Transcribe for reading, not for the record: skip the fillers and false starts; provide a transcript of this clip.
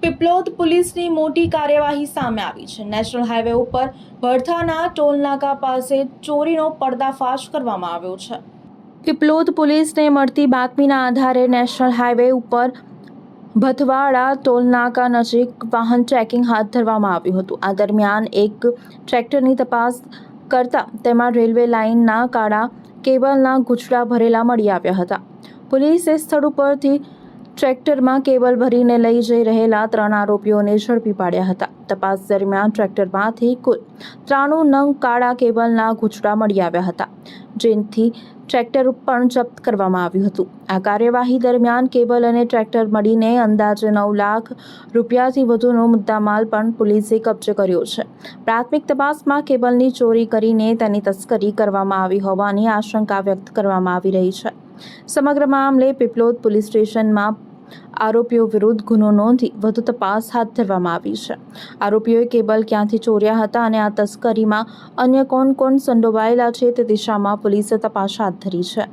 પીપલોદ પોલીસની મોટી કાર્યવાહી સામે આવી છે। નેશનલ હાઈવે ઉપર વડથાના ટોલનાકા પાસે ચોરીનો પર્દાફાશ કરવામાં આવ્યો છે। પીપલોદ પોલીસને મળતી બાતમીના આધારે નેશનલ હાઈવે ઉપર ભથવાડા ટોલનાકા નજીક વાહન ચેકિંગ હાથ ધરવામાં આવ્યું હતું। આ દરમિયાન એક ટ્રેક્ટરની તપાસ કરતા તેમાં રેલવે લાઇનના કાળા કેબલના ગૂંચળા ભરેલા મળી આવ્યા હતા। પોલીસે સ્થળ ઉપરથી ટ્રેક્ટરમાં કેબલ ભરીને લઈ જઈ રહેલા 3 આરોપીઓને ઝડપી પાડ્યા હતા। તપાસ દરમિયાન ટ્રેક્ટરમાંથી કુલ 93 નંગ કાળા કેબલના ગૂંચળા મળી આવ્યા હતા, જેથી ટ્રેક્ટર પણ જપ્ત કરવામાં આવ્યું હતું। આ કાર્યવાહી દરમિયાન કેબલ અને ટ્રેક્ટર મળીને અંદાજે 9 લાખ રૂપિયાથી વધુનો મુદ્દામાલ પણ પોલીસે કબજે કર્યો છે। પ્રાથમિક તપાસમાં કેબલની ચોરી કરીને તેની તસ્કરી કરવામાં આવી હોવાની આશંકા વ્યક્ત કરવામાં આવી રહી છે। સમગ્ર મામલે પીપલોદ પોલીસ સ્ટેશનમાં આરોપીઓ વિરુદ્ધ ગુનો નોંધી વધુ તપાસ હાથ ધરવામાં આવી છે। આરોપીઓએ કેબલ ક્યાંથી ચોર્યા હતા અને આ તસ્કરીમાં અન્ય કોણ સંડોવાયેલા છે તે દિશામાં પોલીસે તપાસ હાથ ધરી છે।